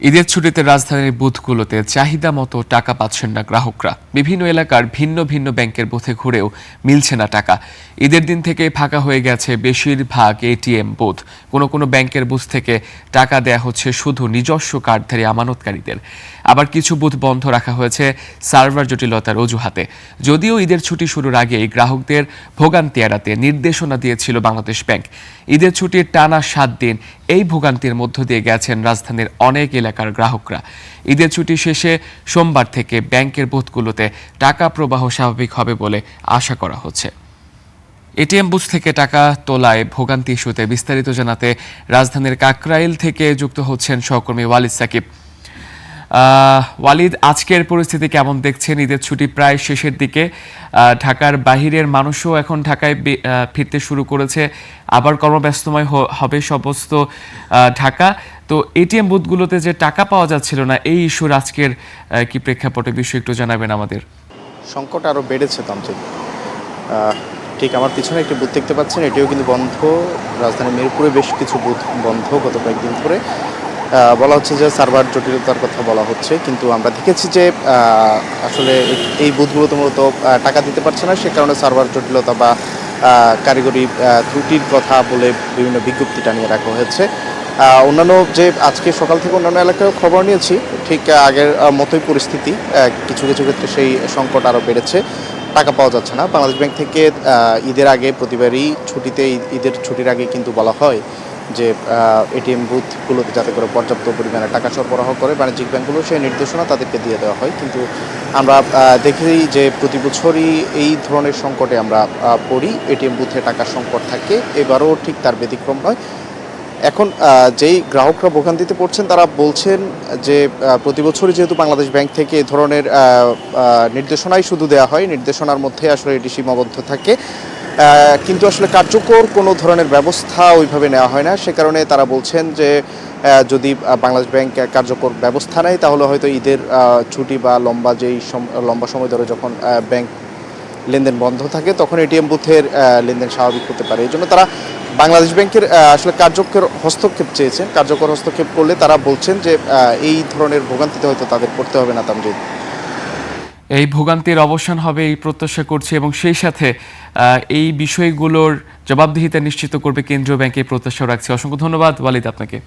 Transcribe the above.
ঈদের ছুটিতে রাজধানীর বুথগুলোতে চাহিদা মতো টাকা পাচ্ছেন না গ্রাহকরা। বিভিন্ন এলাকার ভিন্ন ভিন্ন ব্যাংকের বুথে ঘুরেও মিলছে না টাকা। ঈদের দিন থেকে ফাঁকা হয়ে গেছে বেশিরভাগ এটিএম বুথ। কোনো ব্যাংকের বুথ থেকে টাকা দেয়া হচ্ছে শুধু নিজস্ব কার্ডধারী আমানতকারীদের। আবার কিছু বুথ বন্ধ রাখা হয়েছে সার্ভার জটিলতার অজুহাতে। যদিও ঈদের ছুটি শুরুর আগেই গ্রাহকদের ভোগান্তি এড়াতে নির্দেশনা দিয়েছিল বাংলাদেশ ব্যাংক। ঈদের ছুটির টানা 7 দিন এই ভোগান্তির মধ্য দিয়ে গেছেন রাজধানীর অনেক এলাকার গ্রাহকরা। ঈদের ছুটি শেষে সোমবার থেকে ব্যাংকের বুথগুলোতে টাকা প্রবাহ স্বাভাবিক হবে বলে আশা করা হচ্ছে। এটিএম বুথ থেকে টাকা তোলায় ভোগান্তি ইস্যুতে বিস্তারিত জানাতে রাজধানীর কাকরাইল থেকে যুক্ত হচ্ছেন সহকর্মী ওয়ালিদ সাকিব। ওয়ালিদ, আজকের পরিস্থিতি কেমন দেখছেন? ঈদের ছুটি প্রায় শেষের দিকে, ঢাকার বাহিরের মানুষও এখন ঢাকায় ফিরতে শুরু করেছে, আবার কর্মব্যস্তময় হবে সমস্ত ঢাকা। তো এটিএম বুথগুলোতে যে টাকা পাওয়া যাচ্ছিল না, এই ইস্যুর আজকের কি প্রেক্ষাপটে বিষয় একটু জানাবেন আমাদের। সংকট আরও বেড়েছে তামজিদ। ঠিক আমার পিছনে একটি বুথ দেখতে পাচ্ছেন, এটিও কিন্তু বন্ধ। রাজধানী মিরপুরে বেশ কিছু বুথ বন্ধ গত কয়েকদিন ধরে। বলা হচ্ছে যে সার্ভার জটিলতার কথা বলা হচ্ছে, কিন্তু আমরা দেখেছি যে আসলে এই বুথগুলোতে মূলত টাকা দিতে পারছে না, সে কারণে সার্ভার জটিলতা বা কারিগরি ত্রুটির কথা বলে বিভিন্ন বিজ্ঞপ্তি টানিয়ে রাখা হয়েছে। অন্যান্য যে আজকে সকাল থেকে অন্যান্য এলাকায় খবর নিয়েছি, ঠিক আগের মতোই পরিস্থিতি। কিছু কিছু ক্ষেত্রে সেই সংকট আরও বেড়েছে, টাকা পাওয়া যাচ্ছে না। বাংলাদেশ ব্যাংক থেকে ঈদের আগে প্রতিবারই ছুটিতে ঈদের ছুটির আগে কিন্তু বলা হয় যে এটিএম বুথগুলোতে যাতে করে পর্যাপ্ত পরিমাণে টাকা সরবরাহ করে বাণিজ্যিক ব্যাংকগুলো, সেই নির্দেশনা তাদেরকে দিয়ে দেওয়া হয়। কিন্তু আমরা দেখি যে প্রতি বছরই এই ধরনের সংকটে আমরা পড়ি, এটিএম বুথে টাকার সংকট থাকে। এবারও ঠিক তার ব্যতিক্রম নয়। এখন যেই গ্রাহকরা ভোগান্তিতে পড়ছেন তারা বলছেন যে প্রতি বছরই যেহেতু বাংলাদেশ ব্যাংক থেকে এ ধরনের নির্দেশনাই শুধু দেওয়া হয়, নির্দেশনার মধ্যে আসলে এটি সীমাবদ্ধ থাকে, কিন্তু আসলে কার্যকর কোনো ধরনের ব্যবস্থা ওইভাবে নেওয়া হয় না। সে কারণে তারা বলছেন যে যদি বাংলাদেশ ব্যাংক কার্যকর ব্যবস্থা নেয় তাহলে হয়তো ঈদের ছুটি বা লম্বা সময় ধরে যখন ব্যাংক লেনদেন বন্ধ থাকে তখন এটিএম বুথের লেনদেন স্বাভাবিক হতে পারে। এই জন্য তারা বাংলাদেশ ব্যাংকের আসলে কার্যকর হস্তক্ষেপ চেয়েছেন। কার্যকর হস্তক্ষেপ করলে তারা বলছেন যে এই ধরনের ভোগান্তিতে হয়তো তাদের পড়তে হবে না তামজিদ। এই ভোগান্তির অবসান হবে এই প্রত্যাশা করছি, এবং সেই সাথে এই বিষয়গুলোর জবাবদিহিতা নিশ্চিত করবে কেন্দ্রীয় ব্যাংকের প্রত্যাশা রাখছি। অসংখ্য ধন্যবাদ ওয়ালিদ আপনাকে।